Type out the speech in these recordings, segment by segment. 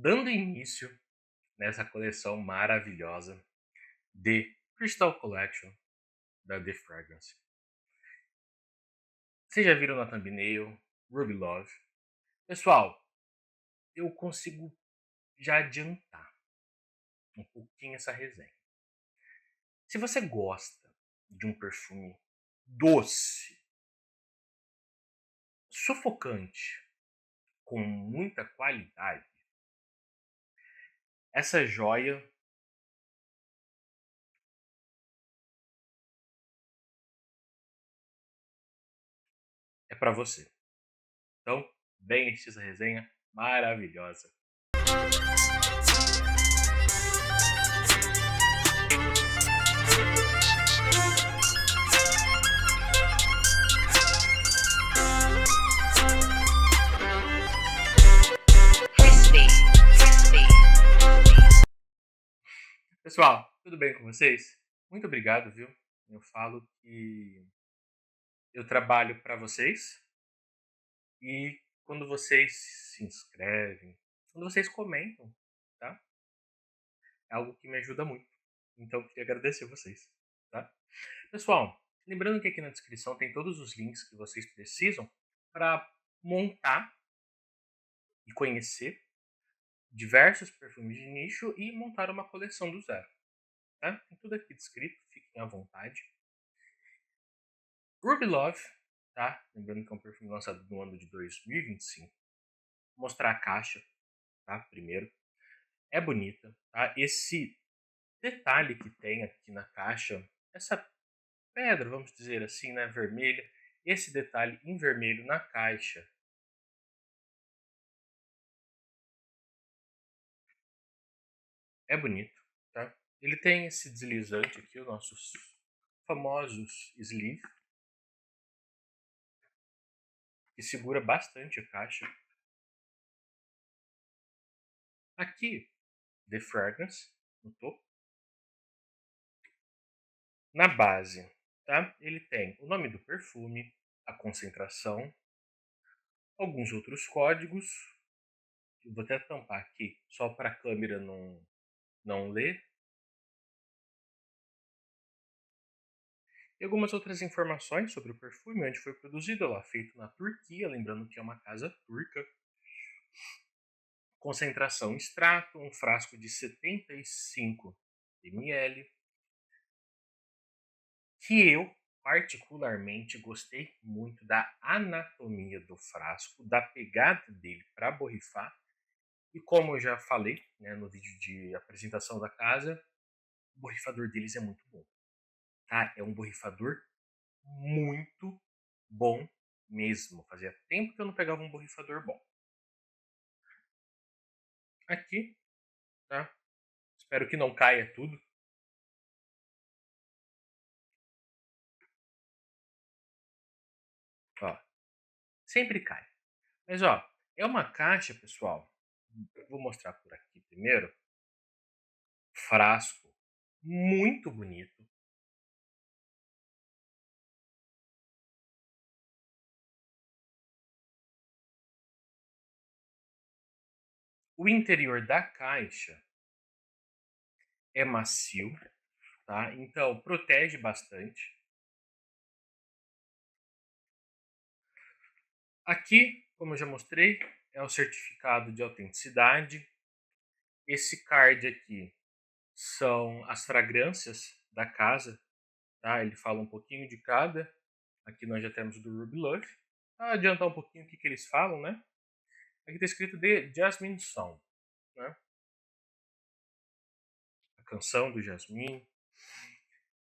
dando início nessa coleção maravilhosa de Crystal Collection da The Fragrance. Vocês já viram na thumbnail Ruby Love? Pessoal, eu consigo já adiantar um pouquinho essa resenha. Se você gosta de um perfume doce, sufocante, com muita qualidade, essa joia é para você. Então, bem essa resenha maravilhosa. Pessoal, tudo bem com vocês? Muito obrigado, viu? Eu falo que eu trabalho para vocês e quando vocês se inscrevem, quando vocês comentam, tá? É algo que me ajuda muito. Então, eu queria agradecer vocês, tá? Pessoal, lembrando que aqui na descrição tem todos os links que vocês precisam para montar e conhecer diversos perfumes de nicho e montar uma coleção do zero. Tá? Tem tudo aqui descrito, fiquem à vontade. Ruby Love, tá? Lembrando que é um perfume lançado no ano de 2025. Vou mostrar a caixa, tá? Primeiro. É bonita, tá? Esse detalhe que tem aqui na caixa, essa pedra, vamos dizer assim, né, vermelha, esse detalhe em vermelho na caixa. É bonito, tá? Ele tem esse deslizante aqui, os nossos famosos sleeve, que segura bastante a caixa. Aqui, The Fragrance, no topo. Na base, tá? Ele tem o nome do perfume, a concentração, alguns outros códigos. Eu vou até tampar aqui, só para a câmera não ler. E algumas outras informações sobre o perfume, onde foi produzido, lá feito na Turquia, lembrando que é uma casa turca. Concentração extrato, um frasco de 75 ml, que eu particularmente gostei muito da anatomia do frasco, da pegada dele para borrifar. E como eu já falei, né, no vídeo de apresentação da casa, o borrifador deles é muito bom. Tá? É um borrifador muito bom mesmo. Fazia tempo que eu não pegava um borrifador bom. Aqui, tá? Espero que não caia tudo. Ó, sempre cai. Mas ó, é uma caixa, pessoal. Vou mostrar por aqui primeiro. Frasco muito bonito. O interior da caixa é macio, tá? Então protege bastante. Aqui, como eu já mostrei, é o certificado de autenticidade. Esse card aqui são as fragrâncias da casa, tá? Ele fala um pouquinho de cada. Aqui nós já temos do Ruby Love. Para adiantar um pouquinho o que eles falam, né? Aqui está escrito de Jasmine Song, né? A canção do Jasmine.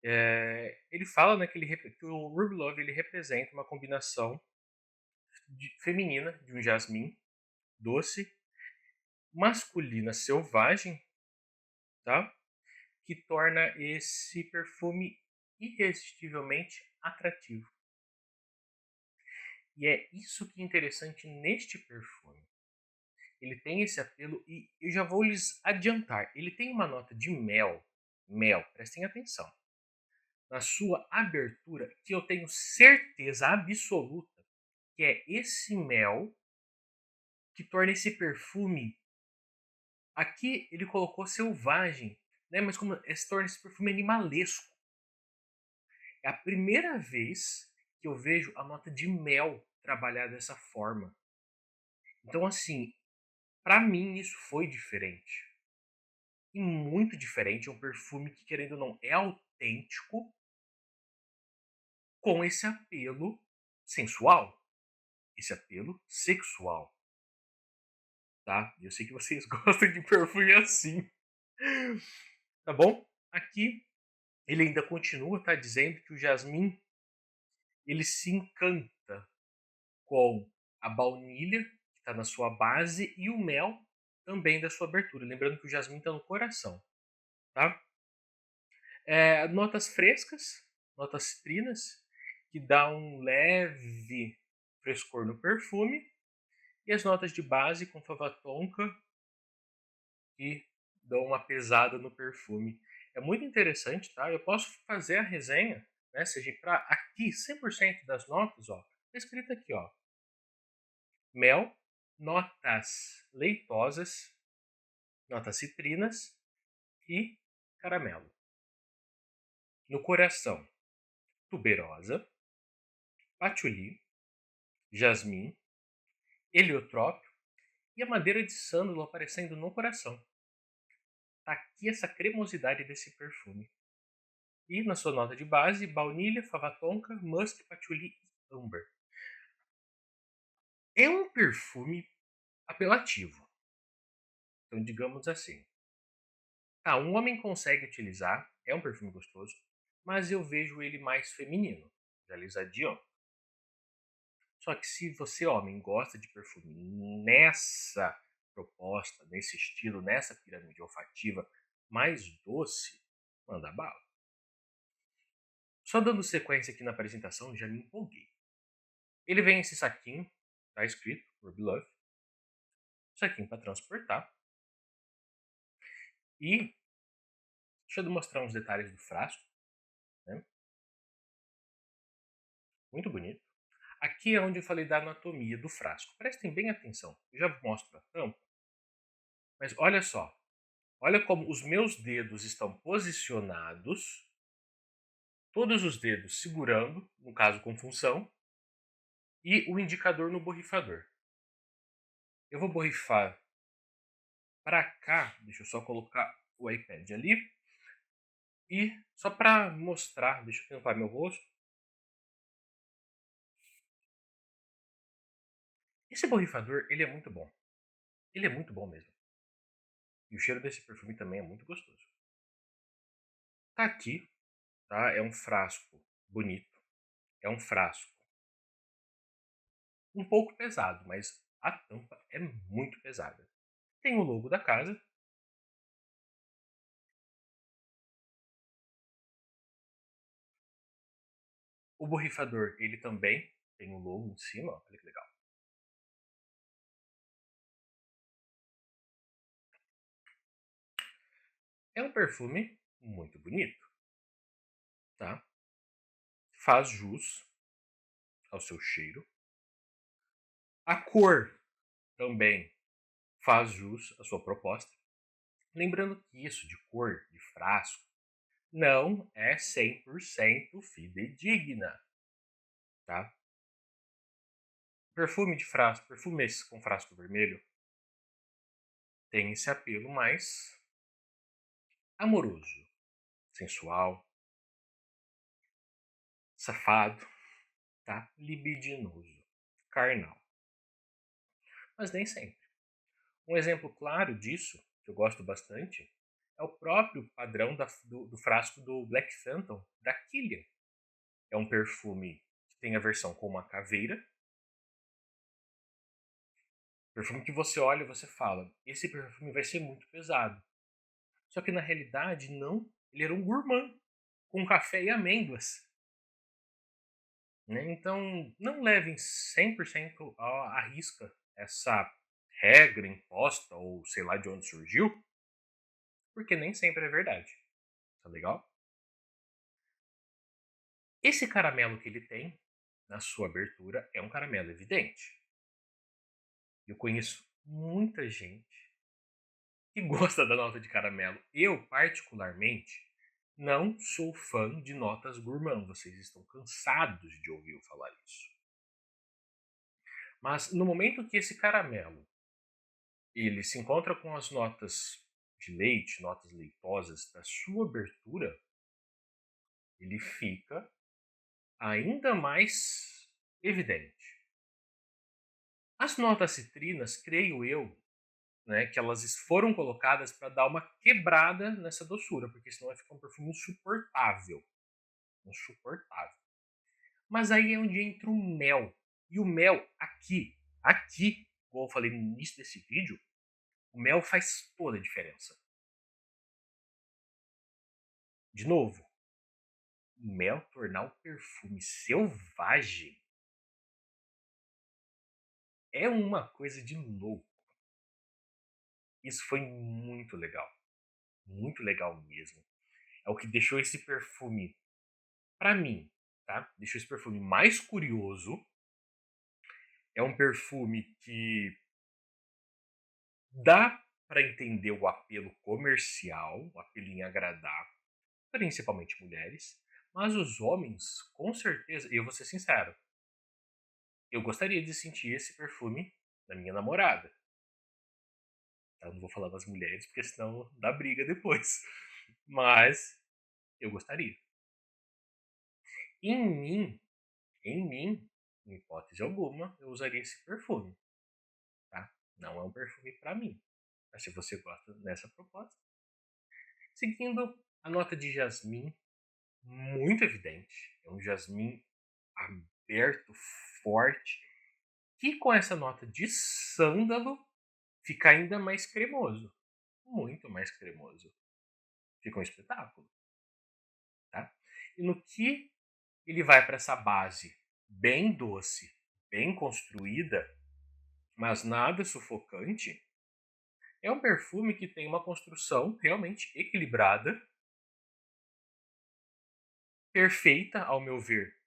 Ele fala, né, que o Ruby Love ele representa uma combinação feminina de um jasmim doce, masculina selvagem, tá? Que torna esse perfume irresistivelmente atrativo. E é isso que é interessante neste perfume. Ele tem esse apelo e eu já vou lhes adiantar. Ele tem uma nota de mel. Mel, prestem atenção. Na sua abertura, que eu tenho certeza absoluta que é esse mel que torna esse perfume Aqui ele colocou selvagem, né? Mas como se torna esse perfume animalesco. É a primeira vez que eu vejo a nota de mel trabalhar dessa forma. Então, assim, pra mim isso foi diferente. E muito diferente. É um perfume que, querendo ou não, é autêntico com esse apelo sensual, esse apelo sexual, tá? Eu sei que vocês gostam de perfume assim, tá bom? Aqui ele ainda continua, tá? Dizendo que o jasmim ele se encanta com a baunilha, que está na sua base, e o mel também da sua abertura. Lembrando que o jasmim está no coração, tá? Notas frescas, notas citrinas, que dá um leve frescor no perfume. E as notas de base com fava tonka, que dão uma pesada no perfume. É muito interessante, tá? Eu posso fazer a resenha, né? Seja para aqui 100% das notas, ó. Tá escrito aqui, ó. Mel, notas leitosas, notas citrinas e caramelo. No coração, tuberosa, patchouli, jasmim, heliotrópio e a madeira de sândalo aparecendo no coração. Tá aqui essa cremosidade desse perfume. E na sua nota de base, baunilha, fava tonka, musk, patchouli e amber. É um perfume apelativo. Então, digamos assim. Tá, um homem consegue utilizar, é um perfume gostoso, mas eu vejo ele mais feminino, já alisadinho. Só que se você, homem, gosta de perfume nessa proposta, nesse estilo, nessa pirâmide olfativa mais doce, manda bala. Só dando sequência aqui na apresentação, já me empolguei. Ele vem esse saquinho, tá escrito Ruby Love, saquinho para transportar. E deixa eu mostrar uns detalhes do frasco, né? Muito bonito. Aqui é onde eu falei da anatomia do frasco. Prestem bem atenção. Eu já mostro a tampa, mas olha só. Olha como os meus dedos estão posicionados, todos os dedos segurando, no caso com função, e o indicador no borrifador. Eu vou borrifar para cá, deixa eu só colocar o iPad ali, e só para mostrar, deixa eu tampar meu rosto. Esse borrifador, ele é muito bom. Ele é muito bom mesmo. E o cheiro desse perfume também é muito gostoso. Tá aqui, tá? É um frasco bonito. É um frasco um pouco pesado, mas a tampa é muito pesada. Tem o logo da casa. O borrifador, ele também tem o logo em cima, ó, olha que legal. É um perfume muito bonito, tá? Faz jus ao seu cheiro. A cor também faz jus à sua proposta. Lembrando que isso de cor, de frasco, não é 100% fidedigna, tá? Perfume de frasco, perfumes com frasco vermelho, tem esse apelo mais amoroso, sensual, safado, tá? Libidinoso, carnal. Mas nem sempre. Um exemplo claro disso, que eu gosto bastante, é o próprio padrão do frasco do Black Phantom, da Killian. É um perfume que tem a versão com uma caveira. Perfume que você olha e você fala, esse perfume vai ser muito pesado. Só que na realidade, não. Ele era um gourmand, com café e amêndoas. Né? Então, não levem 100% à risca essa regra imposta, ou sei lá de onde surgiu, porque nem sempre é verdade. Tá legal? Esse caramelo que ele tem na sua abertura é um caramelo evidente. Eu conheço muita gente que gosta da nota de caramelo. Eu, particularmente, não sou fã de notas gourmand. Vocês estão cansados de ouvir eu falar isso. Mas no momento que esse caramelo ele se encontra com as notas de leite, notas leitosas da sua abertura, ele fica ainda mais evidente. As notas citrinas, creio eu, né, que elas foram colocadas para dar uma quebrada nessa doçura, porque senão vai ficar um perfume insuportável. Insuportável. Mas aí é onde entra o mel. E o mel aqui, como eu falei no início desse vídeo, o mel faz toda a diferença. De novo, o mel tornar o perfume selvagem é uma coisa de louco. Isso foi muito legal mesmo. É o que deixou esse perfume, pra mim, tá? Deixou esse perfume mais curioso. É um perfume que dá pra entender o apelo comercial, o apelo em agradar, principalmente mulheres, mas os homens, com certeza, e eu vou ser sincero, eu gostaria de sentir esse perfume na minha namorada. Eu não vou falar das mulheres, porque senão dá briga depois. Mas eu gostaria. Em mim, em mim, em hipótese alguma, eu usaria esse perfume, tá? Não é um perfume pra mim. Mas se você gosta dessa proposta. Seguindo a nota de jasmim, muito evidente. É um jasmim aberto, forte, que com essa nota de sândalo fica ainda mais cremoso. Muito mais cremoso. Fica um espetáculo, tá? E no que ele vai para essa base bem doce, bem construída, mas nada sufocante, é um perfume que tem uma construção realmente equilibrada, perfeita, ao meu ver,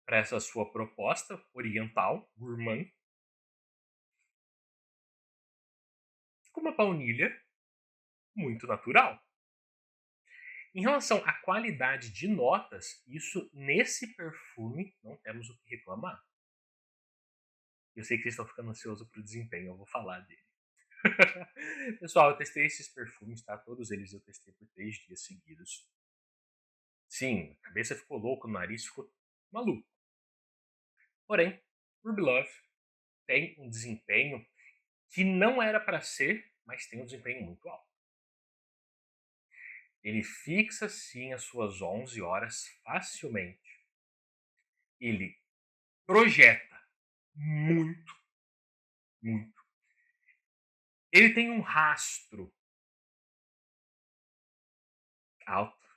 para essa sua proposta oriental, gourmand, com uma baunilha muito natural. Em relação à qualidade de notas, isso nesse perfume não temos o que reclamar. Eu sei que vocês estão ficando ansiosos pro desempenho, eu vou falar dele. Pessoal, eu testei esses perfumes, tá? Todos eles eu testei por 3 dias seguidos. Sim, a cabeça ficou louca, o nariz ficou maluco. Porém, Ruby Love tem um desempenho que não era para ser, mas tem um desempenho muito alto. Ele fixa sim as suas 11 horas facilmente. Ele projeta muito, muito. Ele tem um rastro alto,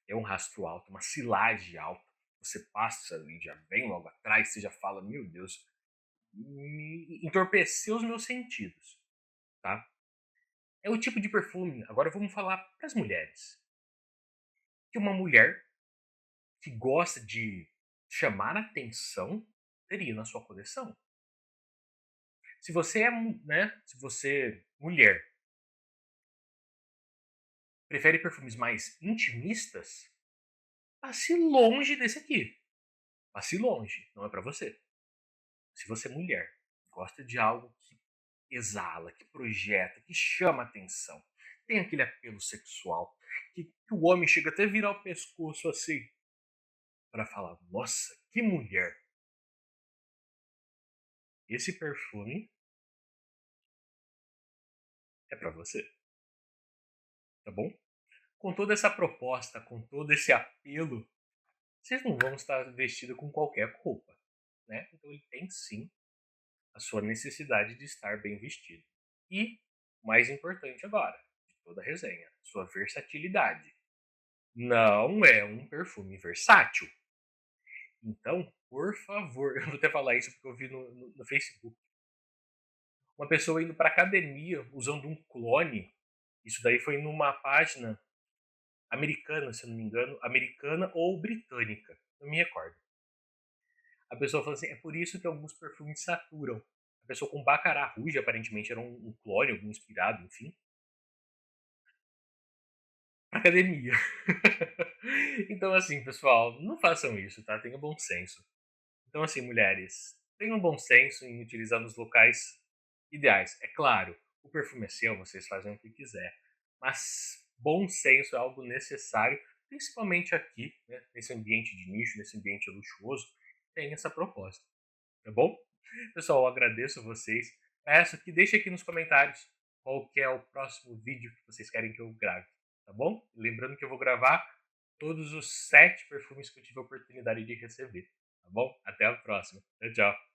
é um rastro alto, uma silagem alta. Você passa ali, já vem logo atrás, você já fala, meu Deus, entorpeceu os meus sentidos, tá? É o tipo de perfume, agora vamos falar para as mulheres, que uma mulher que gosta de chamar atenção teria na sua coleção. Se você é, né, se você, mulher, prefere perfumes mais intimistas, passe longe desse aqui. Passe longe, não é para você. Se você é mulher, gosta de algo que exala, que projeta, que chama atenção, tem aquele apelo sexual, que o homem chega até a virar o pescoço assim, para falar, nossa, que mulher. Esse perfume é para você, tá bom? Com toda essa proposta, com todo esse apelo, vocês não vão estar vestidos com qualquer roupa, né? Então ele tem sim a sua necessidade de estar bem vestido. E, mais importante agora, de toda a resenha, sua versatilidade. Não é um perfume versátil. Então, por favor, eu vou até falar isso porque eu vi no Facebook. Uma pessoa indo para academia usando um clone. Isso daí foi numa página americana, se eu não me engano, americana ou britânica, não me recordo. A pessoa falou assim: é por isso que alguns perfumes saturam. A pessoa com Baccarat Rouge, aparentemente era um clone, algum inspirado, enfim. pra academia. Então, assim, pessoal, não façam isso, tá? Tenham bom senso. Então, assim, mulheres, tenham bom senso em utilizar nos locais ideais. É claro, o perfume é seu, vocês fazem o que quiser. Mas bom senso é algo necessário, principalmente aqui, né, nesse ambiente de nicho, nesse ambiente luxuoso, tem essa proposta, tá bom? Pessoal, eu agradeço vocês. Peço que deixe aqui nos comentários qual que é o próximo vídeo que vocês querem que eu grave, tá bom? Lembrando que eu vou gravar todos os 7 perfumes que eu tive a oportunidade de receber, tá bom? Até a próxima. Tchau, tchau.